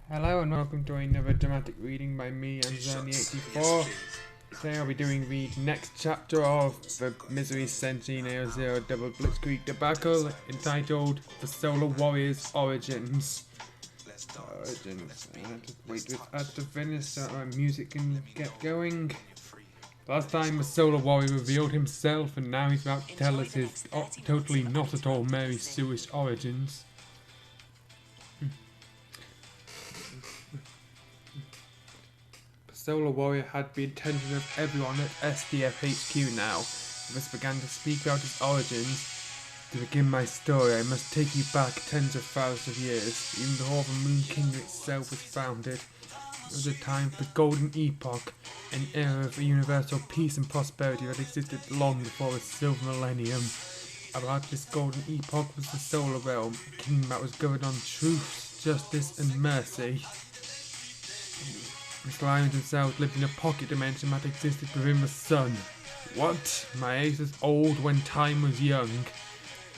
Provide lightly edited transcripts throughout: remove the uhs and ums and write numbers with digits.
Hello and welcome to another dramatic reading by me and Zerny84. Today I'll be doing the next chapter of the Misery Senshi Neo Zero Double Blitzkrieg Debacle entitled The Solar Warriors Origins. I have to wait for that to finish so my music can get going. Last time the Solar Warrior revealed himself and now he's about to tell us his totally not at all Mary Sue-ish origins. Solar Warrior had the attention of everyone at SDF HQ now. Thus began to speak about his origins. To begin my story, I must take you back tens of thousands of years, even before the Moon Kingdom itself was founded. It was a time of the Golden Epoch, an era of universal peace and prosperity that existed long before the Silver Millennium. About this Golden Epoch was the Solar Realm, a kingdom that was governed on truth, justice, and mercy. The Lions themselves lived in a pocket dimension that existed within the sun. What? My age was old when time was young?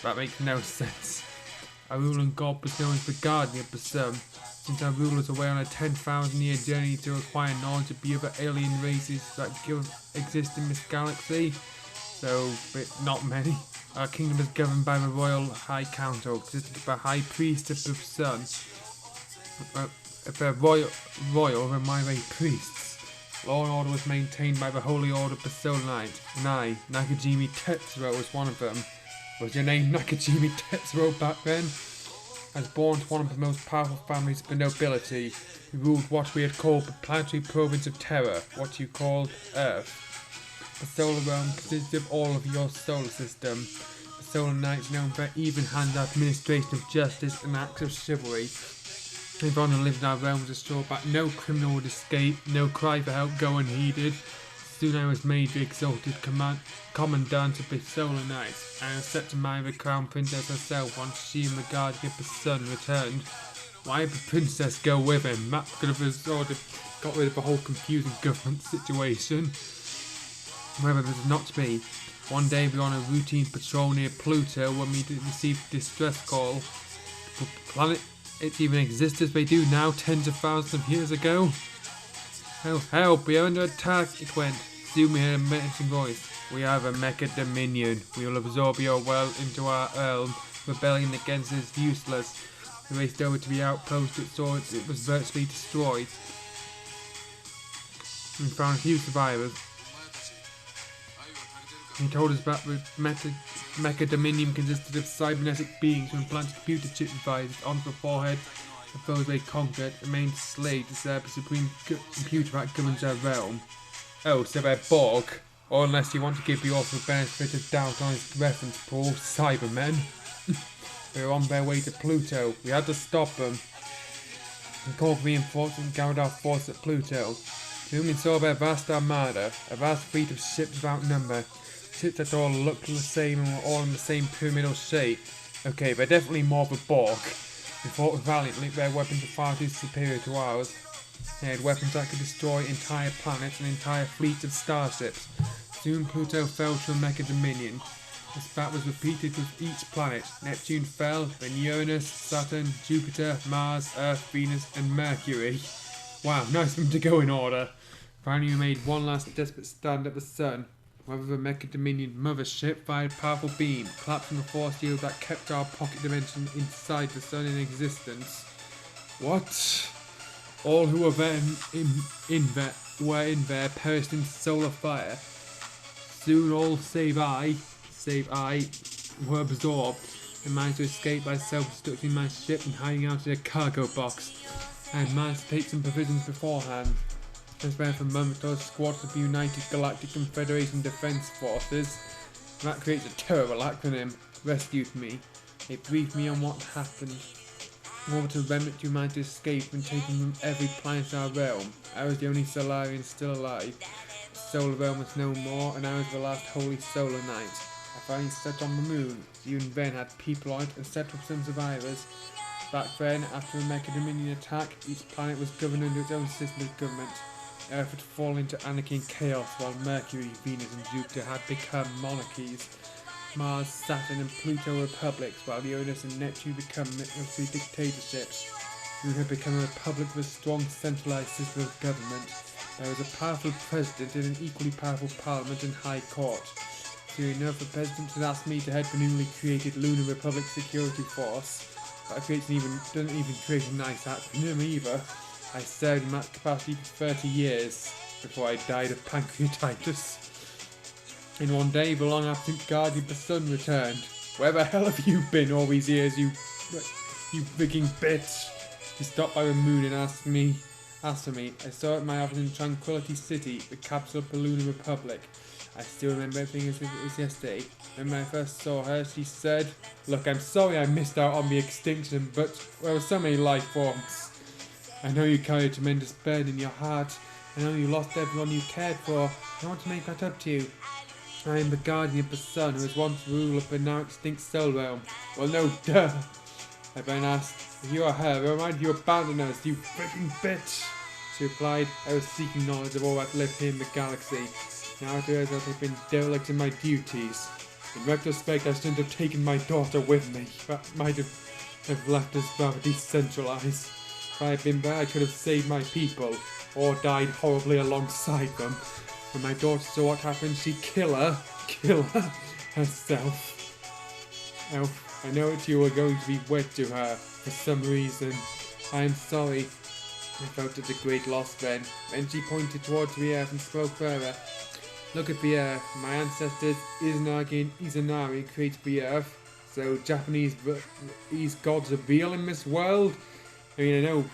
That makes no sense. Our ruling god was known as the Guardian of the Sun, since our ruler was away on a 10,000 year journey to acquire knowledge of the other alien races that exist in this galaxy. So, but not many. Our kingdom is governed by the Royal High Council, consisting of the High Priest of the Sun. The royal and my way priests. Law and order was maintained by the Holy Order of the Solar Knight, and I, Nakajimi Tetsuro, was one of them. Was your name Nakajimi Tetsuro back then? I was born to one of the most powerful families of the nobility, who ruled what we had called the planetary province of Terra, what you called Earth. The solar realm consisted of all of your solar system. The Solar Knights known for even-handed administration of justice and acts of chivalry. Everyone who lived in our realm was assured that no criminal would escape, no cry for help go unheeded. Soon I was made the exalted commandant of the Solar Knights, and I was set to marry the Crown Princess herself once she and the Guardian of the Sun returned. Why did the princess go with him? That could have got rid of the whole confusing government situation. However, this is not to be. One day we were on a routine patrol near Pluto when we received a distress call. The planet it even exists as they do now tens of thousands of years ago. Oh, help, we are under attack, it went. Soon we heard a menacing voice. We have a Mecha Dominion. We will absorb your world into our realm. Rebelling against it is useless. We raced over to the outpost it saw it was virtually destroyed. We found a few survivors. He told us that the Mecha Dominion consisted of cybernetic beings who implanted computer chip devices onto the forehead of those they conquered and remained slaves to serve the supreme computer that governs their realm. Oh, so they're Borg? Or unless you want to give the author the benefit of doubt on his reference pool, Cybermen. They were on their way to Pluto. We had to stop them. We called reinforcements and gathered our force at Pluto. Soon we saw their vast armada, a vast fleet of ships without number. Ships that all looked the same and were all in the same pyramidal shape. Okay, they're definitely more of a Borg. They fought valiantly, their weapons were far too superior to ours. They had weapons that could destroy entire planets and entire fleets of starships. Soon Pluto fell to a Mecha Dominion. This battle was repeated with each planet. Neptune fell, then Uranus, Saturn, Jupiter, Mars, Earth, Venus, and Mercury. Wow, nice of them to go in order. Finally we made one last desperate stand at the sun. However, the Mecha Dominion mothership fired a powerful beam, collapsing the force field that kept our pocket dimension inside the sun in existence. What? All who were in there perished in solar fire. Soon all save I, were absorbed and managed to escape by self-destructing my ship and hiding out in a cargo box. I had managed to take some provisions beforehand. As well for Mummitor's squads of the United Galactic Confederation Defense Forces. That creates a terrible acronym. Rescued me. They briefed me on what happened. In order to remnant who managed to escape and taken from every planet in our realm. I was the only Solarian still alive. The solar realm was no more, and I was the last holy solar knight. I finally set on the moon. Even then had people on it and set up some survivors. Back then, after the Mecha Dominion attack, each planet was governed under its own system of government. Earth had fallen into anarchy and chaos, while Mercury, Venus and Jupiter had become monarchies. Mars, Saturn and Pluto republics, while Uranus and Neptune become military dictatorships. It had become a republic with a strong centralised system of government. There was a powerful president and an equally powerful parliament and high court. Soon enough, the president had asked me to head the newly created Lunar Republic Security Force, but it doesn't even create a nice acronym either. I served in that capacity for 30 years before I died of pancreatitis. And one day, the long absent guardian of the sun returned. Where the hell have you been all these years, you frigging bitch? He stopped by the moon and asked for me. I saw it in my office in Tranquility City, the capital of the Lunar Republic. I still remember everything as if it was yesterday. When I first saw her, she said, "Look, I'm sorry I missed out on the extinction, but there were so many life forms. I know you carry a tremendous burden in your heart. I know you lost everyone you cared for. I want to make that up to you. I am the guardian of the sun who was once ruler of the now extinct soul realm." "Well, no, duh." I then asked, "If you are her, why did you abandon us, you freaking bitch?" She replied, "I was seeking knowledge of all that lived here in the galaxy. Now I realize that I've been derelict in my duties. In retrospect, I shouldn't have taken my daughter with me. That might have left us rather decentralized. If I had been there, I could have saved my people, or died horribly alongside them. When my daughter saw what happened, she'd kill herself. Oh, I know that you were going to be wed to her, for some reason. I am sorry." I felt such a great loss then. Then she pointed towards the earth and spoke further. "Look at the earth. My ancestors, Izanagi and Izanari, created the earth. So Japanese these gods are real in this world? I mean, I know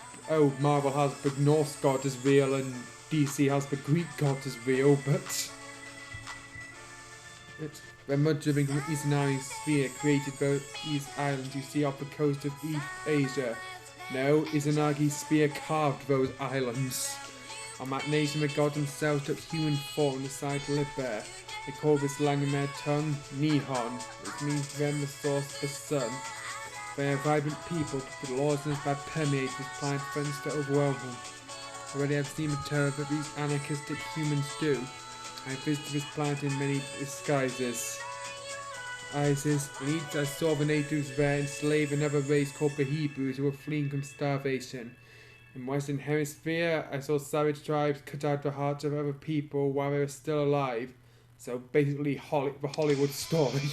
Marvel has the Norse god as real and DC has the Greek god as real, but the mud-driven Izanari sphere created these islands you see off the coast of East Asia. No, Izanagi's spear carved those islands. On that nation, the gods themselves took human form and decided to live there. They call this language in their tongue Nihon, which means to them the source of the sun. They are vibrant people, but the lawlessness that permeates this planet threatens to overwhelm them. Already I've seen the terror that these anarchistic humans do. I visited this planet in many disguises. ISIS, in each I saw the natives there enslave another race called the Hebrews who were fleeing from starvation. In Western Hemisphere, I saw savage tribes cut out the hearts of other people while they were still alive. So basically the Hollywood story,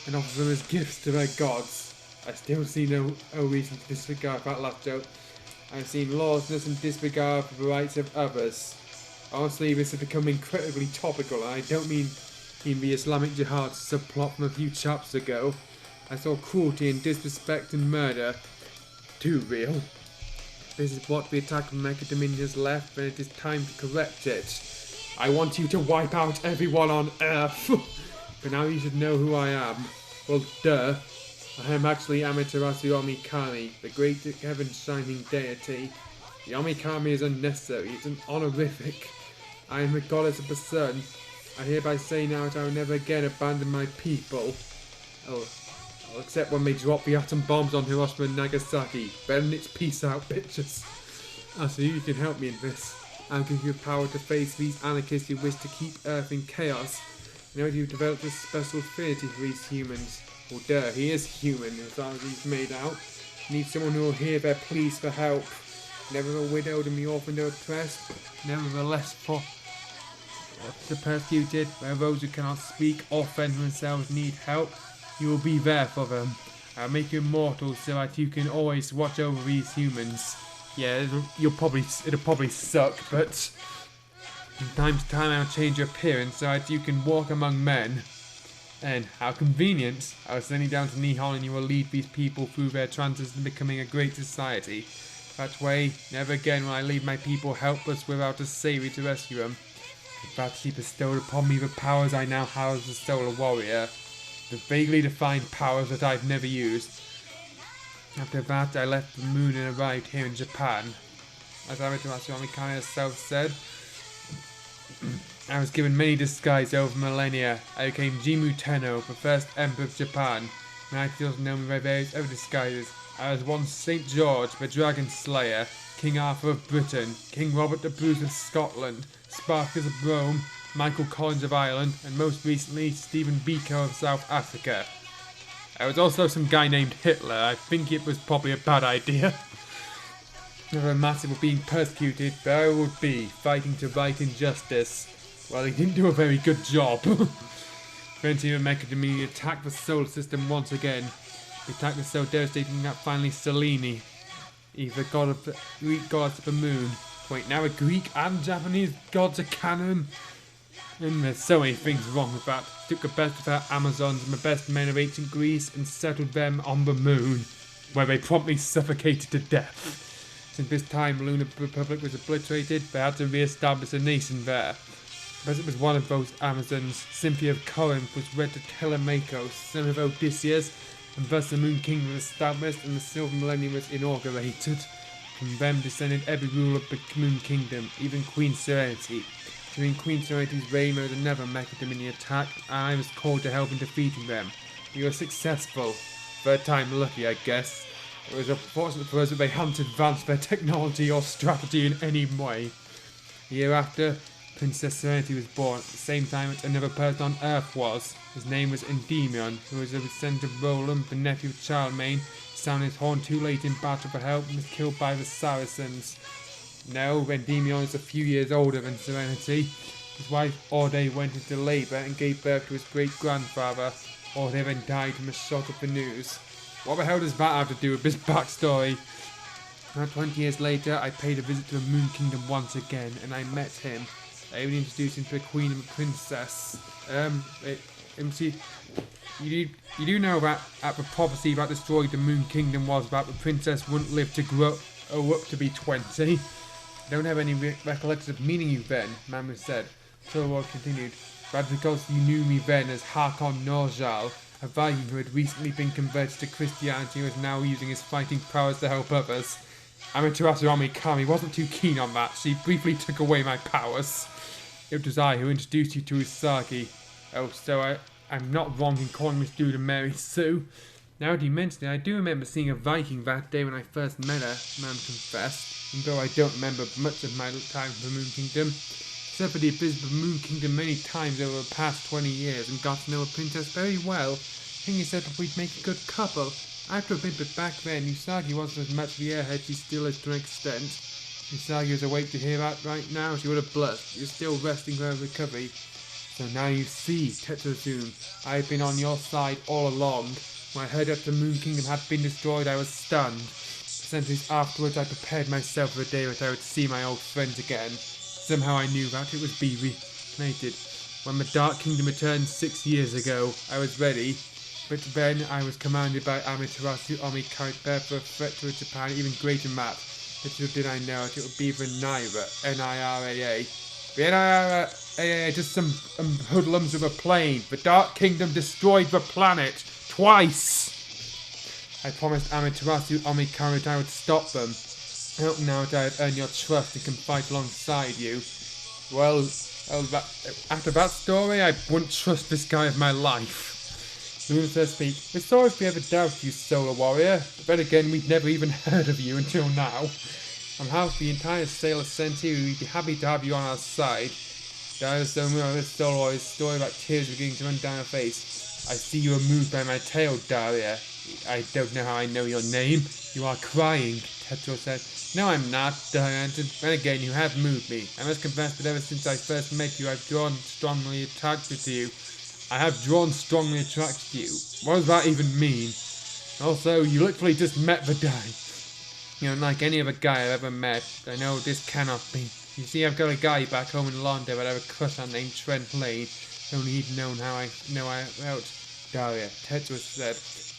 and offer them as gifts to their gods. I still see no reason to disregard that last joke. I've seen lawlessness and disregard for the rights of others. Honestly, this has become incredibly topical, and I don't mean in the Islamic Jihad subplot from a few chapters ago. I saw cruelty and disrespect and murder. Too real. This is what the attack of Mecha Dominion has left, and it is time to correct it. I want you to wipe out everyone on Earth. But now you should know who I am. Well, duh. I am actually Amaterasu Omikami, the great heaven-shining deity. The Omikami is unnecessary, it's an honorific. I am the goddess of the sun. I hereby say now that I will never again abandon my people. Oh, except when they drop the atom bombs on Hiroshima and Nagasaki. Then it's peace out, bitches. So you can help me in this. I'll give you power to face these anarchists who wish to keep Earth in chaos. You know you've developed a special affinity for these humans. Well, duh, he is human as far as he's made out. Need someone who will hear their pleas for help. Never the widowed and the orphaned or oppressed. Nevertheless, for the persecuted, where those who cannot speak or fend themselves need help, you will be there for them. I'll make you immortal so that you can always watch over these humans. Yeah, it'll probably suck, but from time to time I'll change your appearance so that you can walk among men. And how convenient! I'll send you down to Nihon and you will lead these people through their transition to becoming a great society. That way, never again will I leave my people helpless without a savior to rescue them. In fact, she bestowed upon me the powers I now have as a solar warrior. The vaguely defined powers that I've never used. After that, I left the moon and arrived here in Japan. As Amaterasu Omikami herself said, I was given many disguises over millennia. I became Jimmu Tenno, the first Emperor of Japan. Many titles known me by various other disguises. I was once St. George, the Dragon Slayer, King Arthur of Britain, King Robert the Bruce of Scotland, Spartacus of Rome, Michael Collins of Ireland, and most recently Stephen Biko of South Africa. There was also some guy named Hitler. I think it was probably a bad idea. Never massive of being persecuted, but I would be fighting to right injustice. Well, he didn't do a very good job. Eventually, the Mecha attacked the solar system once again. The attack was so devastating that finally Selene, either god of the Greek gods of the moon. Wait, now a Greek and Japanese gods are canon? And there's so many things wrong with that. Took the best of her Amazons and the best men of ancient Greece and settled them on the moon, where they promptly suffocated to death. Since this time the Lunar Republic was obliterated, they had to re-establish a nation there. Because it was one of those Amazons, Cynthia of Corinth was wed to Telemachus, son of Odysseus, and thus the Moon Kingdom was established and the Silver Millennium was inaugurated. From them descended every ruler of the Moon Kingdom, even Queen Serenity. During Queen Serenity's reign there was another Mecha Dominion attack, and I was called to help in defeating them. We were successful. Third time lucky, I guess. It was unfortunate for us that they hadn't advanced their technology or strategy in any way. The year after, Princess Serenity was born, at the same time as another person on Earth was. His name was Endymion, who was a descendant of Roland, the nephew of Charlemagne. He sounded his horn too late in battle for help and was killed by the Saracens. No, Endymion is a few years older than Serenity. His wife Orde went into labour and gave birth to his great-grandfather. Orde then died from a shock of the news. What the hell does that have to do with this backstory? About 20 years later, I paid a visit to the Moon Kingdom once again, and I met him. I even introduced him to the Queen and the Princess. You do know that the prophecy about destroying the Moon Kingdom was about the Princess wouldn't live to grow up to be 20. I don't have any recollection of meeting you then, Mamma said. Torwald continued. But because you knew me then as Hakon Norjal, a Viking who had recently been converted to Christianity and was now using his fighting powers to help others. Amaterasu Amikami wasn't too keen on that. She briefly took away my powers. It was I who introduced you to Usagi. Oh, so I'm not wrong in calling this dude a Mary Sue. Now that you mention it, I do remember seeing a Viking that day when I first met her, Mam confessed, and though I don't remember much of my time in the Moon Kingdom, except for the visited the Moon Kingdom many times over the past 20 years and got to know a princess very well. I think he said that we'd make a good couple. I have to admit, but back then, Usagi wasn't as much the airhead she still is to an extent. Usagi was awake to hear that right now, she would have blushed. You're still resting for her recovery. So now you see, Tetrozune, I have been on your side all along. When I heard that the Moon Kingdom had been destroyed, I was stunned. Centuries afterwards, I prepared myself for the day that I would see my old friends again. Somehow I knew that it would be reunited. When the Dark Kingdom returned 6 years ago, I was ready. But then I was commanded by Amaterasu Omikari for a threat to Japan even greater map. Little did I know it would be the NIRA, N-I-R-A-A. The NIRA, just some hoodlums of a plane. The Dark Kingdom destroyed the planet. Twice! I promised Amaterasu Omikari that I would stop them. I hope now that I have earned your trust and can fight alongside you. Well, after that story, I wouldn't trust this guy of my life. Moon says speak. We're sorry if we ever doubted you, Solar Warrior, but then again, we'd never even heard of you until now. On behalf of the entire Sailor Senshi, we'd be happy to have you on our side. There is so much of this Solar Warrior's story about tears beginning to run down her face. I see you are moved by my tale, Daria. I don't know how I know your name. You are crying, Tetro said. No, I'm not, Daria answered. Then again, you have moved me. I must confess that ever since I first met you, I've drawn strongly attracted to you. I have drawn strongly attracted to you. What does that even mean? Also, you literally just met the guy. You're unlike any other guy I've ever met. I know this cannot be. You see, I've got a guy back home in London that I have a crush on named Trent Lane. If only he'd known how I felt. Daria, Tetris said,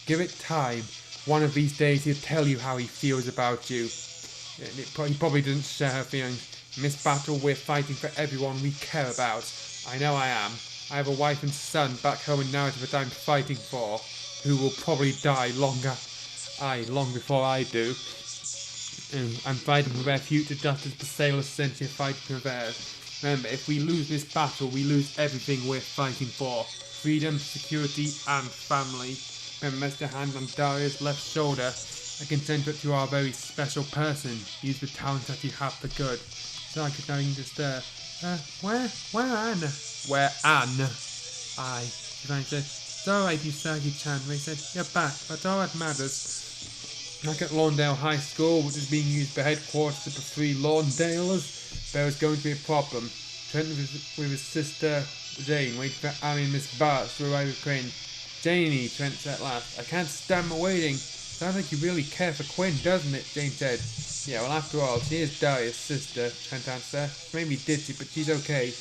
give it time. One of these days he'll tell you how he feels about you. He probably doesn't share her feelings. In this battle we're fighting for everyone we care about. I know I am. I have a wife and son back home in Narrative that I'm fighting for, who will probably die long before I do. I'm fighting for their future just as the Sailor Senshi are fighting for theirs. Remember, if we lose this battle, we lose everything we're fighting for. Freedom, security, and family. Then rest a hand on Daria's left shoulder. I can send it to our very special person. Use the talent that you have for good. So I could not even just where Anne? Where Anne? Divine said, it's alright, Usagi-chan. They said, you're back, that's all that matters. Like at Lawndale High School, which is being used for headquarters of the three Lawndalers, there was going to be a problem. Trent with his sister Jane waiting for Annie and Miss Bartz to arrive with Quinn. Janie, Trent said at last, I can't stand my waiting. Sounds like you really care for Quinn, doesn't it? Jane said. Yeah, well, after all, she is Daria's sister, Trent answered. Maybe ditzy, but she's okay.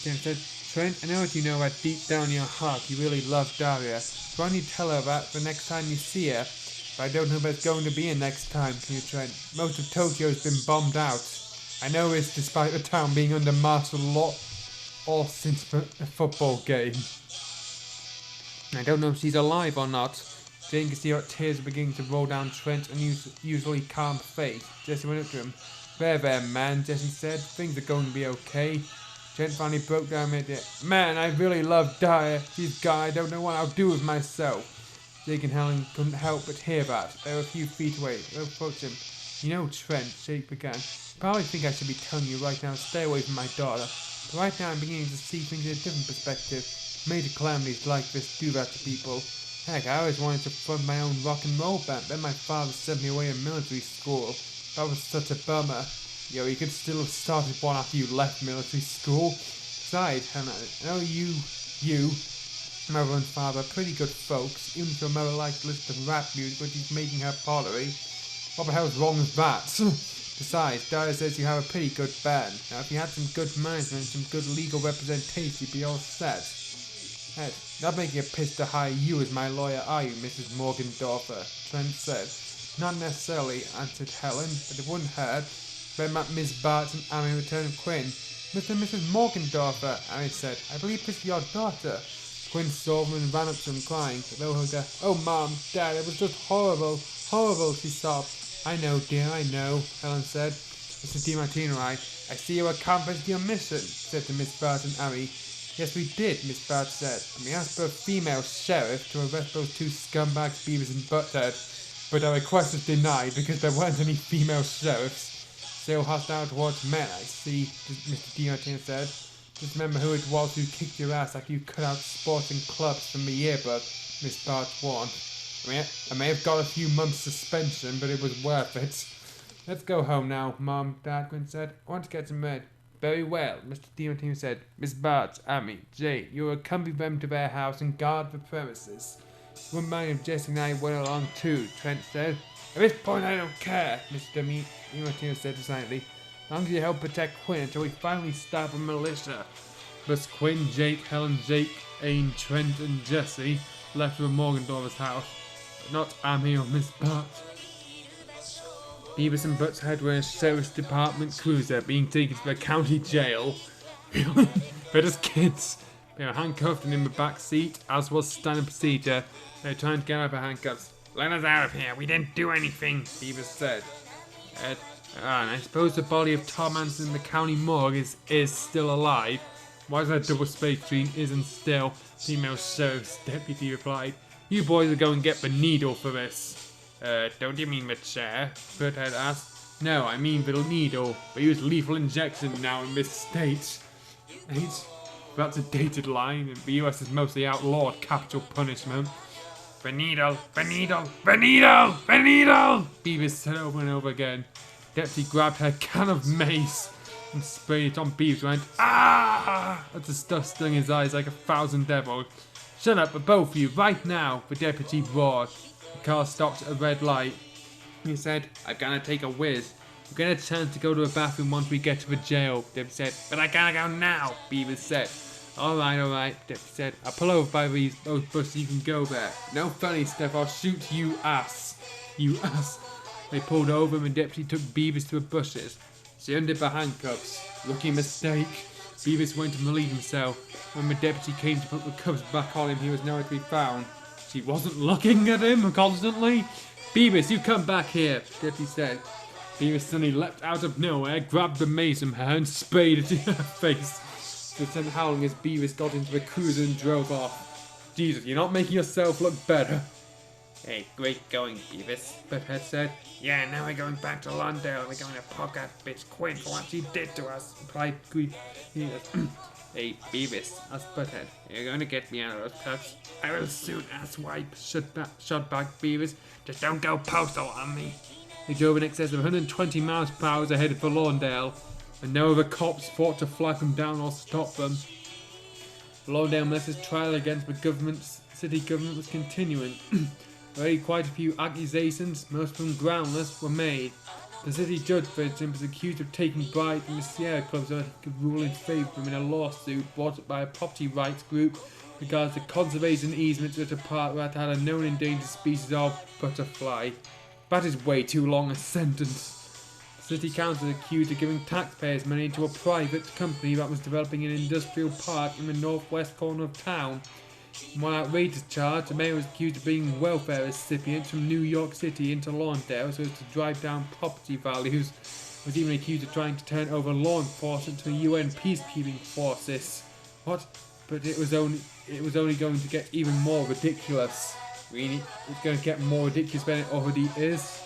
Jane said, Trent, I know what you know about deep down in your heart. You really love Daria. So why don't you tell her about the next time you see her? But I don't know if there's going to be a next time, continued Trent. Most of Tokyo's been bombed out. I know this despite the town being under martial law or since the football game. I don't know if she's alive or not. Jane could see how tears were beginning to roll down Trent's usually calm face. Jessie went up to him. There, man, Jessie said. Things are going to be okay. Trent finally broke down and admitted, Man, I really love Dyer. She's gone. I don't know what I'll do with myself. Jake and Helen couldn't help but hear that. They were a few feet away. They approached him. You know, Trent, Jake began. I probably think I should be telling you right now to stay away from my daughter. But right now I'm beginning to see things in a different perspective. Major calamities like this do that to people. Heck, I always wanted to fund my own rock and roll band. Then my father sent me away to military school. That was such a bummer. Yo, you could still have started one after you left military school. Besides, I know you, mother and father are pretty good folks. Even if your mother likes to listen to rap music when she's making her pottery. What the hell's wrong with that? Besides, Dara says you have a pretty good band. Now, if you had some good management and some good legal representation, you'd be all set. Ed, not making a piss to hire you as my lawyer, are you, Mrs. Morgendorfer? Trent said. Not necessarily, answered Helen, but it wouldn't hurt. Then met Miss Bartz and Annie returned Quinn. Mr. and Mrs. Morgendorfer, Annie said. I believe this is your daughter. Quinn saw them and ran up to them crying. They hugged her. Oh, Mom, Dad, it was just horrible. Horrible, she sobbed. I know, dear, I know, Helen said. Mr. DiMartino, I see you accomplished your mission, said to Miss Bartz and Annie. Yes, we did, Miss Bartz said. And we asked for a female sheriff to arrest those two scumbags, Beavers and Butthead. But our request was denied because there weren't any female sheriffs. Still hostile towards men, I see, Mr. DiMartino said. Just remember who it was who kicked your ass after you cut out sporting clubs from the yearbook, Miss Bartz warned. I may have got a few months suspension, but it was worth it. Let's go home now, Mom, Dad, Quinn said. I want to get some bed. Very well, Mr. DiMartino said. Miss Bartz, Amy, Jay, you will accompany them to their house and guard the premises. Wouldn't mind if Jesse and I went along too, Trent said. At this point I don't care, Mr. DiMartino said decidedly. As long as you help protect Quinn until we finally stop a militia. Thus Quinn, Jake, Helen, Jake, Ain, Trent and Jesse left for Morgendorfer's house. But not Amy or Miss Bartz. Beavis and Butthead were in a sheriff's department cruiser being taken to the county jail. They're just kids. They were handcuffed and in the back seat, as was standard procedure. They were trying to get out of the handcuffs. Let us out of here, we didn't do anything, Beavis said. And I suppose the body of Tom Hanson in the county morgue is still alive. Why is that double space between is and still? Female sheriff's deputy replied. You boys are going to get the needle for this. Don't you mean the chair? Butthead asked. No, I mean the needle. They use lethal injection now in this state. That's a dated line. The US has mostly outlawed capital punishment. The needle, the needle, the needle, the needle! Beavis said over and over again. Deputy grabbed her can of mace and sprayed it on Beavis and went, ah! As the stuff stung his eyes like 1,000 devils. Shut up, both of you, right now, the deputy roared. The car stopped at a red light. He said, I'm gonna take a whiz. We'll get a chance to go to the bathroom once we get to the jail, Deputy said. But I gotta go now, Beavis said. Alright, Deputy said. I'll pull over by those buses, you can go there. No funny stuff, I'll shoot you ass. You ass. They pulled over and the deputy took Beavis to the bushes. She undid the handcuffs. Rookie mistake. Beavis went to relieve himself. When the deputy came to put the cuffs back on him, he was nowhere to be found. She wasn't looking at him constantly. Beavis, you come back here, the deputy said. Beavis suddenly leapt out of nowhere, grabbed the mace from her and sprayed it in her face. She was sent howling as Beavis got into the cruiser and drove off. Jesus, you're not making yourself look better. Hey, great going, Beavis, Butthead said. Yeah, now we're going back to Londale. We're going to poke that bitch Quinn for what she did to us, replied Beavis. Hey, Beavis, asked Butthead, you're going to get me out of those cuffs? I will soon, asswipe, shot back Beavis. Just don't go postal on me. They drove in excess of 120 miles per hour ahead for Lawndale, and no other cops fought to flag them down or stop them. Lawndale Melissa's trial against the city government was continuing. Already quite a few accusations, most of them groundless, were made. The city judge, for instance, was accused of taking bribes from the Sierra Club so that he could rule in favour of him in a lawsuit brought up by a property rights group regards to conservation easements at a park that had a known endangered species of butterfly. That is way too long a sentence. The city council is accused of giving taxpayers money to a private company that was developing an industrial park in the northwest corner of town. In one outrageous charge, the mayor was accused of bringing welfare recipients from New York City into Lawndale so as to drive down property values. He was even accused of trying to turn over law enforcement to the UN peacekeeping forces. What? But it was only going to get even more ridiculous. Really, it's going to get more ridiculous than it already is.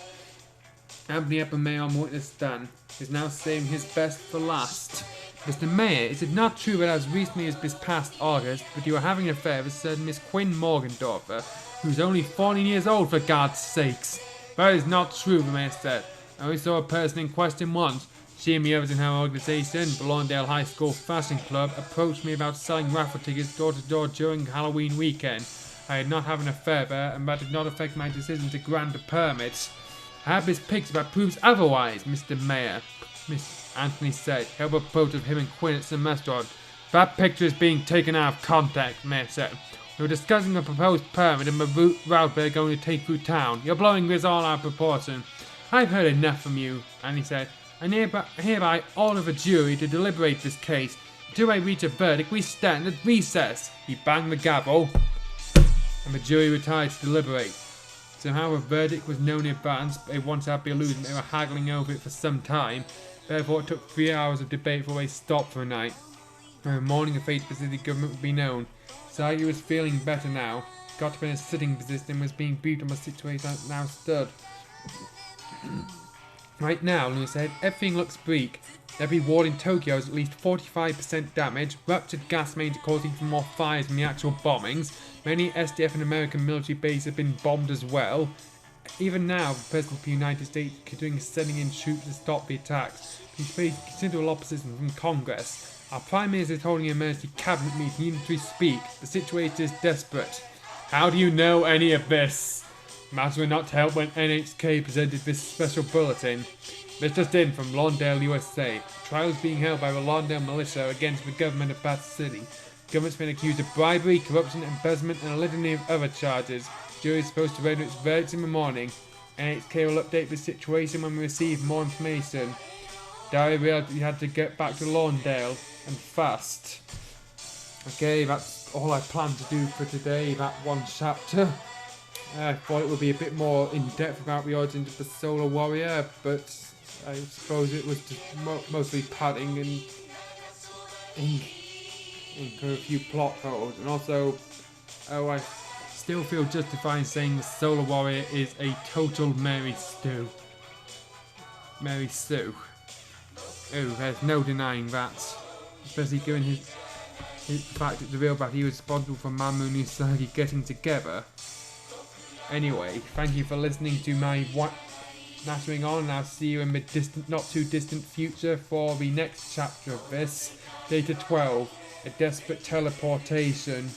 Anthony Eppermayor on witness stand is now saving his best for last. Mr. Mayor, is it not true that as recently as this past August that you were having an affair with certain Miss Quinn Morgendorfer, who's only 14 years old for God's sakes? That is not true, the mayor said. I only saw a person in question once. She and the others in her organisation, the Lawndale High School Fashion Club, approached me about selling raffle tickets door to door during Halloween weekend. I did not have an affair there, and that did not affect my decision to grant a permit. I have this picture that proves otherwise, Mr. Mayor, Mr. Anthony said, held a photo of him and Quinn at some restaurant. That picture is being taken out of context, the mayor said. We were discussing the proposed permit and the route we're going to take through town. You're blowing this all out of proportion. I've heard enough from you, Anthony said. I hereby order the jury to deliberate this case. Until I reach a verdict, we stand at recess. He banged the gavel, and the jury retired to deliberate. Somehow a verdict was known in advance, but they once had the illusion they were haggling over it for some time. Therefore it took 3 hours of debate before they stopped for a night. When the morning the fate of the city government would be known. Sagi was feeling better now. Got to be in a sitting position and was being briefed on the situation that now stood. Right now, Luna said, everything looks bleak. Every ward in Tokyo is at least 45% damage. Ruptured gas mains are causing even more fires than the actual bombings. Many SDF and American military bases have been bombed as well. Even now, the President of the United States is considering sending in troops to stop the attacks. He's facing considerable opposition from Congress. Our Prime Minister is holding an emergency cabinet meeting even as we speak. The situation is desperate. How do you know any of this? Matters were not held when NHK presented this special bulletin. This just in from Lawndale, USA. The trial is being held by the Lawndale militia against the government of Bath City. The government's been accused of bribery, corruption, embezzlement, and a litany of other charges. The jury is supposed to render its verdicts in the morning. NHK will update the situation when we receive more information. Diary realized we had to get back to Lawndale, and fast. Okay, that's all I planned to do for today, that one chapter. I thought it would be a bit more in-depth about the origins of the Solar Warrior, but I suppose it was just mostly padding and for a few plot holes. And also, I still feel justified in saying the Solar Warrior is a total Mary Sue. Mary Sue. Oh, there's no denying that. Especially given his fact it's revealed that he was responsible for Mamoru and Usagi getting together. Anyway, thank you for listening to my nattering on, and I'll see you in the not too distant future for the next chapter of this. Data 12, a desperate teleportation.